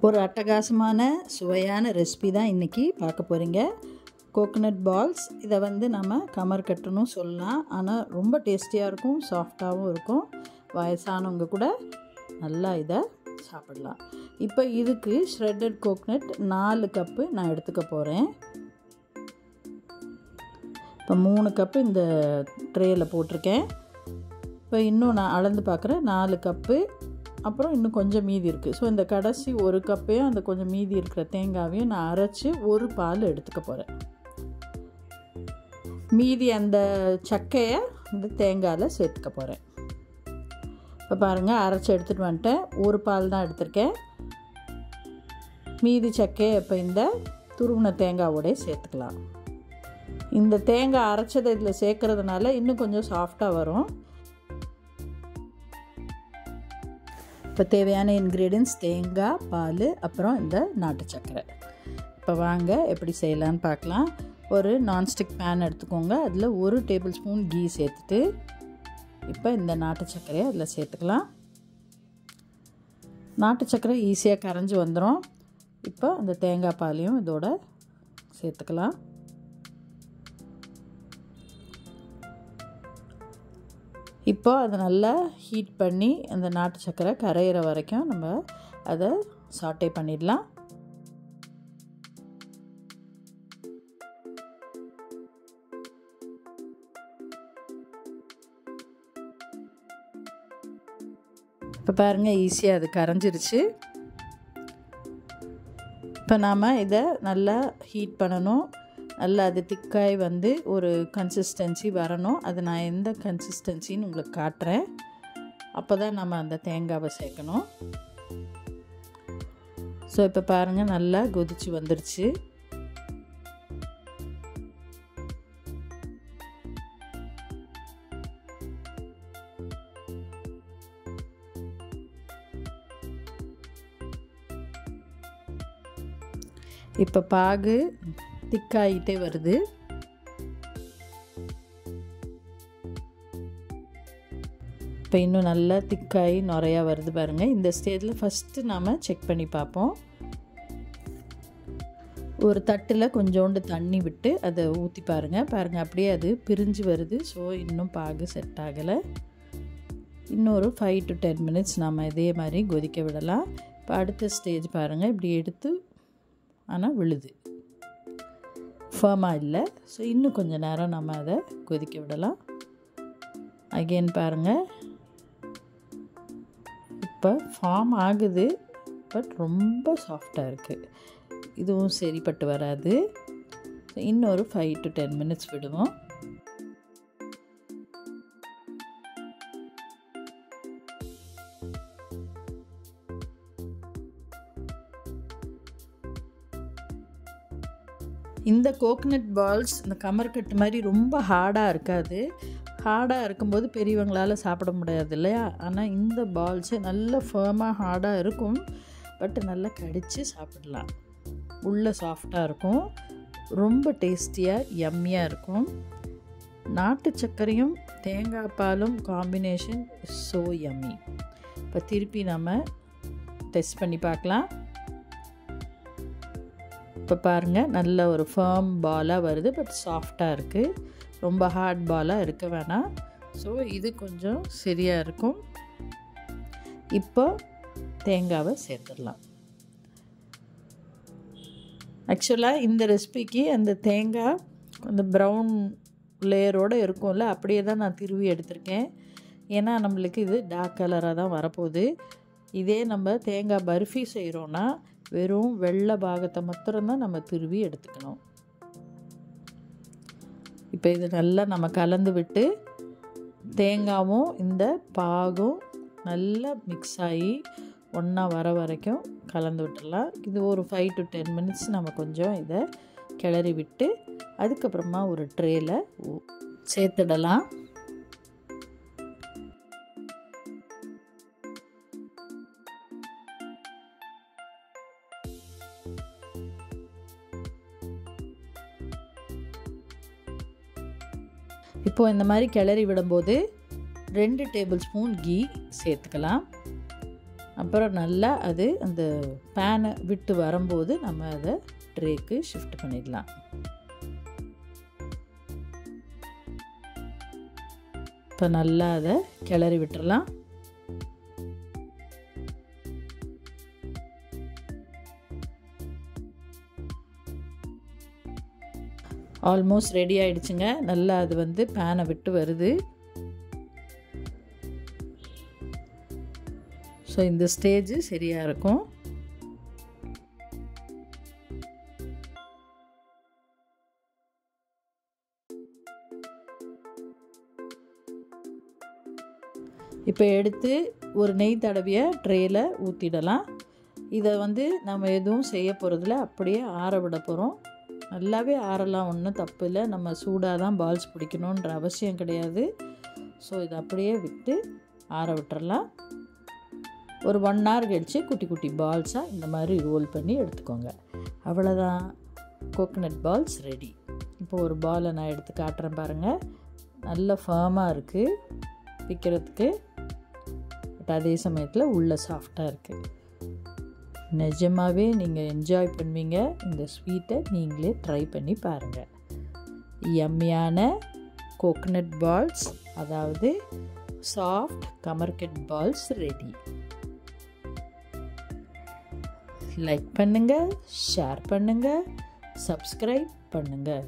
ஒரு அட்டகாசமான சுவையான ரெசிபி தான் இன்றைக்கி பார்க்க போகிறீங்க. Coconut balls. இதை நம்ம கமர் கட்டுன்னு சொல்லலாம். ஆனால் ரொம்ப டேஸ்டியாக இருக்கும், சாஃப்டாகவும் இருக்கும். வயசானவங்க கூட நல்லா இதை சாப்பிடலாம். இப்போ இதுக்கு ஷ்ரெட்டட் கோகோனட் 4 கப்பு நான் எடுத்துக்க போகிறேன். இப்போ 3 கப்பு இந்த ட்ரேயில் போட்டிருக்கேன். இப்போ இன்னும் நான் அளந்து பார்க்குறேன். 4 கப்பு, அப்புறம் இன்னும் கொஞ்சம் மீதி இருக்குது. ஸோ இந்த கடைசி 1 கப்பையும் அந்த கொஞ்சம் மீதி இருக்கிற தேங்காவையும் நான் அரைச்சி ஒரு பால் எடுத்துக்க போகிறேன். மீதி அந்த சக்கையை இந்த தேங்காயில் சேர்த்துக்க போகிறேன். இப்போ பாருங்கள், அரைச்சி எடுத்துகிட்டு வந்துட்டேன். ஒரு பால் தான் எடுத்திருக்கேன். மீதி சக்கையை இப்போ இந்த துருவின தேங்காவோடய சேர்த்துக்கலாம். இந்த தேங்காய் அரைச்சதை இதில் சேர்க்கறதுனால இன்னும் கொஞ்சம் சாஃப்டாக வரும். இப்போ தேவையான இன்க்ரீடியன்ஸ் தேங்காய், பால், அப்புறம் இந்த நாட்டு சர்க்கரை. இப்போ வாங்க எப்படி செய்யலான்னு பார்க்கலாம். ஒரு நான்ஸ்டிக் பேன் எடுத்துக்கோங்க. அதில் 1 டேபிள் ஸ்பூன் கீ சேர்த்துட்டு இப்போ இந்த நாட்டு சர்க்கரையை அதில் சேர்த்துக்கலாம். நாட்டு சர்க்கரை ஈஸியாக கரைஞ்சி வந்துடும். இப்போ அந்த தேங்காய் பாலையும் இதோட சேர்த்துக்கலாம். இப்போ அதை நல்லா ஹீட் பண்ணி அந்த நாட்டு சர்க்கரை கரையிற வரைக்கும் நம்ம அதை சாட்டே பண்ணிடலாம். இப்போ பாருங்கள், ஈஸியாக அது கரைஞ்சிருச்சு. இப்போ நாம் இதை நல்லா ஹீட் பண்ணணும். நல்லா அது திக்காய் வந்து ஒரு கன்சிஸ்டன்சி வரணும். அது நான் எந்த கன்சிஸ்டன்சின்னு உங்களுக்கு காட்டுறேன். அப்போ தான் நம்ம அந்த தேங்காவை சேர்க்கணும். ஸோ இப்போ பாருங்கள், நல்லா கொதிச்சு வந்துருச்சு. இப்போ பாகு திக்காயிட்டே வருது. இப்போ இன்னும் நல்லா திக்காய் நிறையா வருது பாருங்கள். இந்த ஸ்டேஜில் ஃபஸ்ட்டு நாம் செக் பண்ணி பார்ப்போம். ஒரு தட்டில் கொஞ்சோண்டு தண்ணி விட்டு அதை ஊற்றி பாருங்கள். அப்படியே அது பிரிஞ்சு வருது. ஸோ இன்னும் பாகு செட் ஆகலை. இன்னொரு 5 to 10 மினிட்ஸ் நம்ம இதே மாதிரி கொதிக்க விடலாம். இப்போ அடுத்த ஸ்டேஜ் பாருங்கள், இப்படி எடுத்து ஆனால் விழுது, ஃபர்மாக இல்லை. ஸோ இன்னும் கொஞ்சம் நேரம் நம்ம அதை கொதிக்க விடலாம். அகெயின் பாருங்கள், இப்போ ஃபார்ம் ஆகுது, பட் ரொம்ப சாஃப்டாக இருக்குது. இதுவும் சரிப்பட்டு வராது. ஸோ இன்னொரு 5 to 10 மினிட்ஸ் விடுவோம். இந்த கோகோனட் பால்ஸ் இந்த கமர்கட்டு மாதிரி ரொம்ப ஹார்டாக இருக்காது. ஹார்டாக இருக்கும்போது பெரியவங்களால் சாப்பிட முடியாது இல்லையா? ஆனால் இந்த பால்ஸு நல்ல ஃபர்மாக ஹார்டாக இருக்கும், பட் நல்லா கடித்து சாப்பிடலாம். உள்ளே சாஃப்டாக இருக்கும், ரொம்ப டேஸ்டியாக யம்மியாக இருக்கும். நாட்டு சர்க்கரையும் தேங்காய் பாலும் காம்பினேஷன் ஸோ யம்மி. இப்போ திருப்பி நம்ம டெஸ்ட் பண்ணி பார்க்கலாம். இப்போ பாருங்கள், நல்ல ஒரு ஃபர்ம் பாலாக வருது, பட் சாஃப்டாக இருக்குது. ரொம்ப ஹார்ட் பாலாக இருக்க வேணாம். ஸோ இது கொஞ்சம் சரியாக இருக்கும். இப்போ தேங்காவை சேர்த்துடலாம். ஆக்சுவலாக இந்த ரெசிபிக்கு அந்த தேங்காய் அந்த ப்ரௌன் லேயரோடு இருக்கும்ல, அப்படியே தான் நான் திருவி எடுத்திருக்கேன். ஏன்னா நம்மளுக்கு இது டார்க் கலராக தான் வரப்போகுது. இதே நம்ம தேங்காய் பர்ஃபி செய்கிறோன்னா வெறும் வெள்ளை பாகத்தை மாத்திரம்தான் நம்ம திருவி எடுத்துக்கணும். இப்போ இது நல்லா நம்ம கலந்து விட்டு தேங்காவும் இந்த பாகும் நல்லா மிக்ஸ் ஆகி ஒன்றா வர வரைக்கும் கலந்து விட்டுடலாம். இது ஒரு 5 to 10 மினிட்ஸ் நம்ம கொஞ்சம் இதை கிளறி விட்டு அதுக்கப்புறமா ஒரு ட்ரேயில் சேர்த்துடலாம். இப்போது இந்த மாதிரி கிளறி விடும்போது 2 டேபிள் ஸ்பூன் கீ சேர்த்துக்கலாம். அப்புறம் நல்லா அது அந்த பேனை விட்டு வரும்போது நம்ம அதை ட்ரேக்கு ஷிஃப்ட் பண்ணிடலாம். இப்போ நல்லா அதை கிளறி விட்டுறலாம். ஆல்மோஸ்ட் ரெடி ஆகிடுச்சுங்க. நல்லா அது வந்து பேனை விட்டு வருது. ஸோ இந்த ஸ்டேஜ் சரியாக இருக்கும். இப்போ எடுத்து ஒரு நெய் தடவிய ட்ரேயில் ஊற்றிடலாம். இதை வந்து நம்ம எதுவும் செய்ய போகிறதில்ல, அப்படியே ஆற விட போகிறோம். நல்லாவே ஆறலாம், ஒன்றும் தப்பு இல்லை. நம்ம சூடாக தான் பால்ஸ் பிடிக்கணுன்ற அவசியம் கிடையாது. ஸோ இதை அப்படியே விட்டு ஆற விட்டுறலாம். ஒரு 1 hour கழிச்சு குட்டி குட்டி பால்ஸாக இந்த மாதிரி ரோல் பண்ணி எடுத்துக்கோங்க. அவ்வளோதான், கோகனட் பால்ஸ் ரெடி. இப்போ ஒரு பாலை நான் எடுத்து காட்டுறேன் பாருங்கள். நல்ல ஃபர்மாக இருக்குது பிக்கிறதுக்கு, பட் அதே சமயத்தில் உள்ளே சாஃப்டாக இருக்குது. நிஜமாகவே நீங்கள் என்ஜாய் பண்ணுவீங்க. இந்த ஸ்வீட்டை நீங்களே ட்ரை பண்ணி பாருங்கள். யம்மியான கோகனட் பால்ஸ், அதாவது சாஃப்ட் கமர்கட் பால்ஸ் ரெடி. லைக் பண்ணுங்கள், ஷேர் பண்ணுங்கள், சப்ஸ்கிரைப் பண்ணுங்கள்.